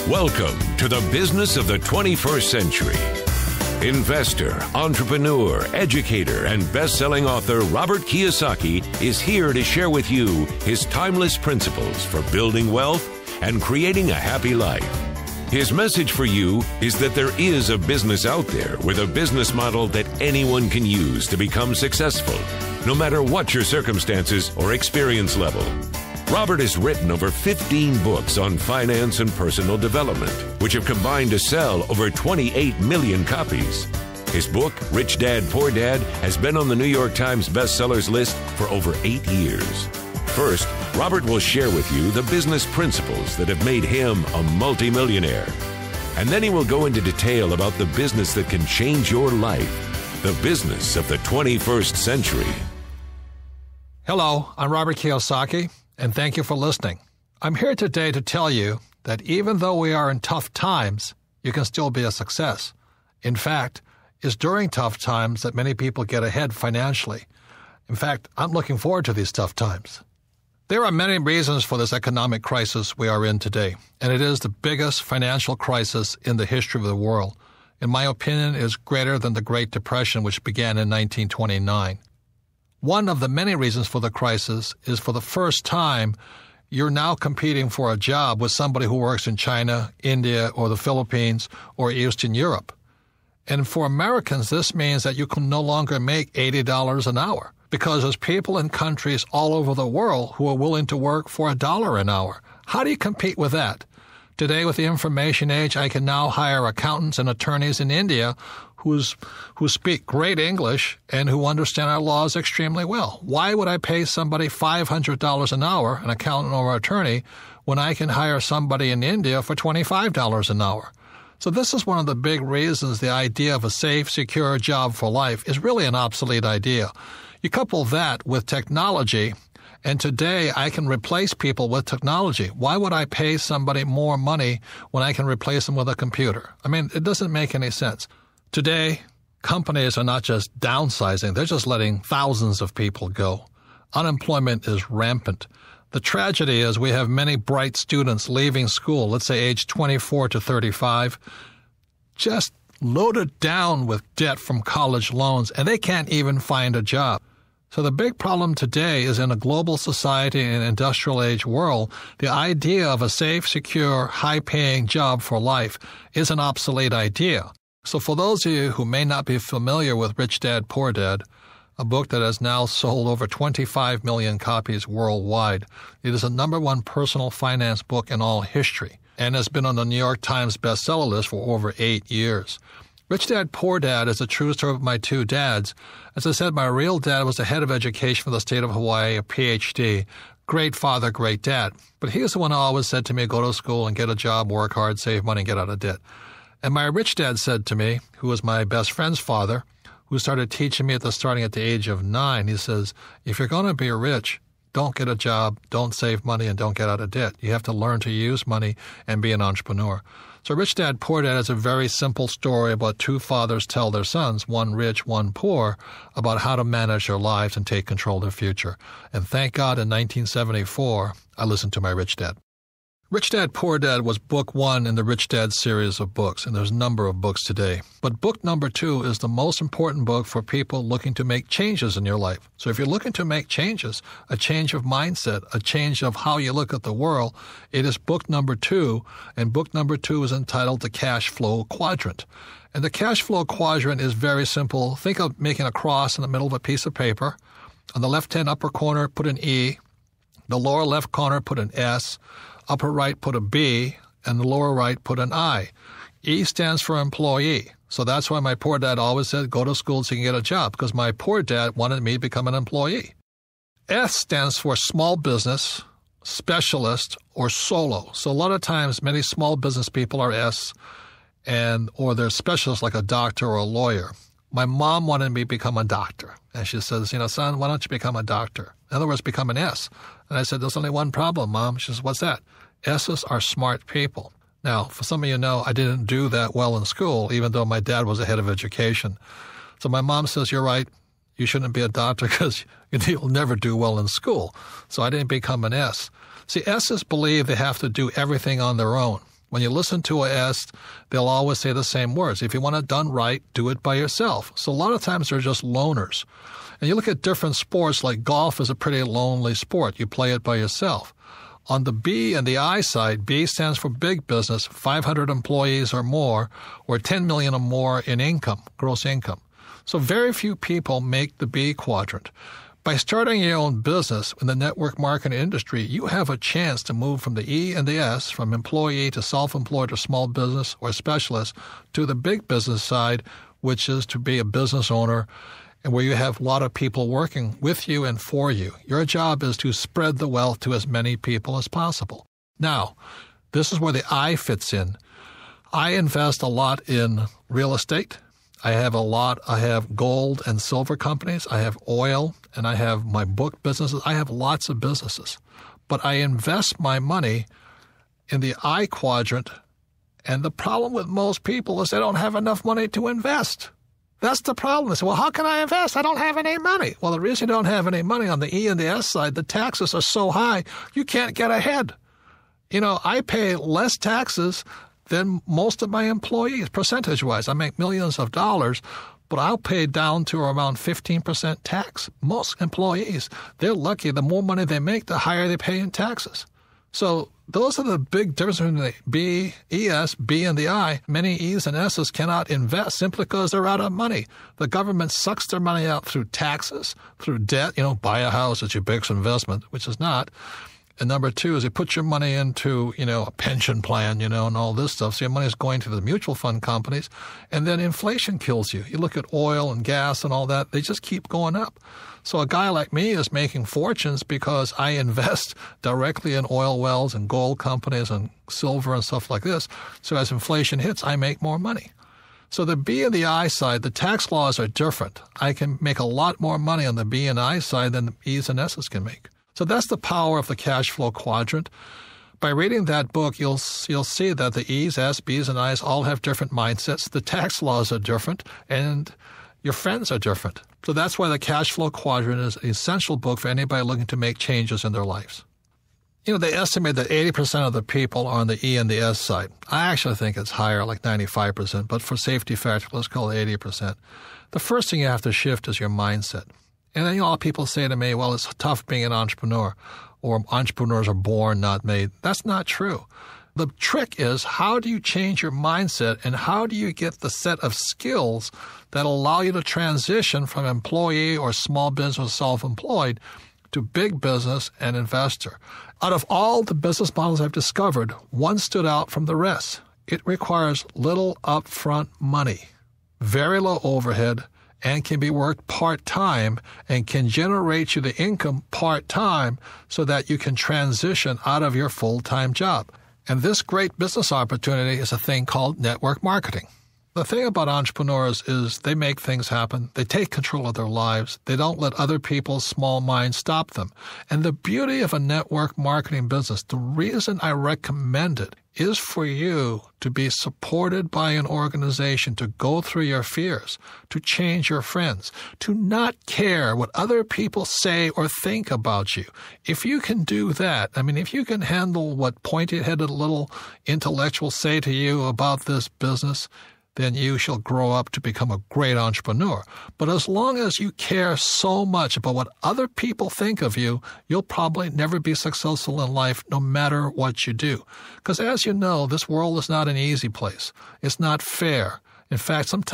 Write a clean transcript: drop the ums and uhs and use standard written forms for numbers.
Welcome to the business of the 21st century. Investor, entrepreneur, educator, and best-selling author Robert Kiyosaki is here to share with you his timeless principles for building wealth and creating a happy life. His message for you is that there is a business out there with a business model that anyone can use to become successful, no matter what your circumstances or experience level. Robert has written over 15 books on finance and personal development, which have combined to sell over 28 million copies. His book, Rich Dad, Poor Dad, has been on the New York Times bestsellers list for over 8 years. First, Robert will share with you the business principles that have made him a multimillionaire. And then he will go into detail about the business that can change your life, the business of the 21st century. Hello, I'm Robert Kiyosaki, and thank you for listening. I'm here today to tell you that even though we are in tough times, you can still be a success. In fact, it's during tough times that many people get ahead financially. In fact, I'm looking forward to these tough times. There are many reasons for this economic crisis we are in today, and it is the biggest financial crisis in the history of the world. In my opinion, it is greater than the Great Depression, which began in 1929. One of the many reasons for the crisis is for the first time, you're now competing for a job with somebody who works in China, India, or the Philippines, or Eastern Europe. And for Americans, this means that you can no longer make $80 an hour because there's people in countries all over the world who are willing to work for $1 an hour. How do you compete with that? Today, with the information age, I can now hire accountants and attorneys in India who speak great English and who understand our laws extremely well. Why would I pay somebody $500 an hour, an accountant or attorney, when I can hire somebody in India for $25 an hour? So this is one of the big reasons the idea of a safe, secure job for life is really an obsolete idea. You couple that with technology, and today I can replace people with technology. Why would I pay somebody more money when I can replace them with a computer? I mean, it doesn't make any sense. Today, companies are not just downsizing, they're just letting thousands of people go. Unemployment is rampant. The tragedy is we have many bright students leaving school, let's say age 24 to 35, just loaded down with debt from college loans, and they can't even find a job. So the big problem today is in a global society and industrial age world, the idea of a safe, secure, high-paying job for life is an obsolete idea. So for those of you who may not be familiar with Rich Dad, Poor Dad, a book that has now sold over 25 million copies worldwide, it is the #1 personal finance book in all history and has been on the New York Times bestseller list for over 8 years. Rich Dad, Poor Dad is a true story of my two dads. As I said, my real dad was the head of education for the state of Hawaii, a PhD. Great father, great dad. But he was the one who always said to me, go to school and get a job, work hard, save money, and get out of debt. And my rich dad said to me, who was my best friend's father, who started teaching me starting at the age of 9, he says, if you're going to be rich, don't get a job, don't save money, and don't get out of debt. You have to learn to use money and be an entrepreneur. So Rich Dad, Poor Dad is a very simple story about two fathers tell their sons, one rich, one poor, about how to manage their lives and take control of their future. And thank God in 1974, I listened to my rich dad. Rich Dad, Poor Dad was book 1 in the Rich Dad series of books, and there's a number of books today. But book number 2 is the most important book for people looking to make changes in your life. So if you're looking to make changes, a change of mindset, a change of how you look at the world, it is book number 2, and book number 2 is entitled The Cash Flow Quadrant. And the cash flow quadrant is very simple. Think of making a cross in the middle of a piece of paper. On the left-hand upper corner, put an E. The lower left corner, put an S. Upper right, put a B, and the lower right, put an I. E stands for employee. So that's why my poor dad always said, go to school so you can get a job, because my poor dad wanted me to become an employee. S stands for small business, specialist, or solo. So a lot of times, many small business people are S, or they're specialists like a doctor or a lawyer. My mom wanted me to become a doctor. And she says, son, why don't you become a doctor? In other words, become an S. And I said, there's only one problem, Mom. She says, what's that? S's are smart people. Now, for some of you know, I didn't do that well in school, even though my dad was the head of education. So my mom says, you're right. You shouldn't be a doctor because you'll never do well in school. So I didn't become an S. See, S's believe they have to do everything on their own. When you listen to a S, they'll always say the same words. If you want it done right, do it by yourself. So a lot of times they're just loners. And you look at different sports, like golf is a pretty lonely sport. You play it by yourself. On the B and the I side, B stands for big business, 500 employees or more, or 10 million or more in income, gross income. So very few people make the B quadrant. By starting your own business in the network marketing industry, you have a chance to move from the E and the S, from employee to self-employed or small business or specialist, to the big business side, which is to be a business owner and where you have a lot of people working with you and for you. Your job is to spread the wealth to as many people as possible. Now, this is where the I fits in. I invest a lot in real estate. I have gold and silver companies, I have oil, and I have my book businesses. I have lots of businesses. But I invest my money in the I quadrant, and the problem with most people is they don't have enough money to invest. That's the problem. They say, well, how can I invest? I don't have any money. Well, the reason you don't have any money on the E and the S side, the taxes are so high, you can't get ahead. I pay less taxes than most of my employees, percentage-wise. I make millions of dollars, but I'll pay down to around 15% tax. Most employees, they're lucky. The more money they make, the higher they pay in taxes. So those are the big differences between the B, ES, B, and the I. Many E's and S's cannot invest simply because they're out of money. The government sucks their money out through taxes, through debt. Buy a house, it's your biggest investment, which is not. And number two is you put your money into, a pension plan, and all this stuff. So your money is going to the mutual fund companies. And then inflation kills you. You look at oil and gas and all that, they just keep going up. So a guy like me is making fortunes because I invest directly in oil wells and gold companies and silver and stuff like this. So as inflation hits, I make more money. So the B and the I side, the tax laws are different. I can make a lot more money on the B and I side than the E's and S's can make. So that's the power of the cash flow quadrant. By reading that book, you'll see that the E's, S, B's, and I's all have different mindsets. The tax laws are different, and your friends are different. So that's why the cash flow quadrant is an essential book for anybody looking to make changes in their lives. They estimate that 80% of the people are on the E and the S side. I actually think it's higher, like 95%, but for safety factor, let's call it 80%. The first thing you have to shift is your mindset. And then a lot of people say to me, well, it's tough being an entrepreneur, or entrepreneurs are born, not made. That's not true. The trick is, how do you change your mindset, and how do you get the set of skills that allow you to transition from employee or small business self-employed to big business and investor? Out of all the business models I've discovered, one stood out from the rest. It requires little upfront money, very low overhead, and can be worked part-time and can generate you the income part-time so that you can transition out of your full-time job. And this great business opportunity is a thing called network marketing. The thing about entrepreneurs is they make things happen. They take control of their lives. They don't let other people's small minds stop them. And the beauty of a network marketing business, the reason I recommend it, is for you to be supported by an organization, to go through your fears, to change your friends, to not care what other people say or think about you. If you can do that, if you can handle what pointy-headed little intellectuals say to you about this business, then you shall grow up to become a great entrepreneur. But as long as you care so much about what other people think of you, you'll probably never be successful in life no matter what you do. Because as you know, this world is not an easy place. It's not fair. In fact, sometimes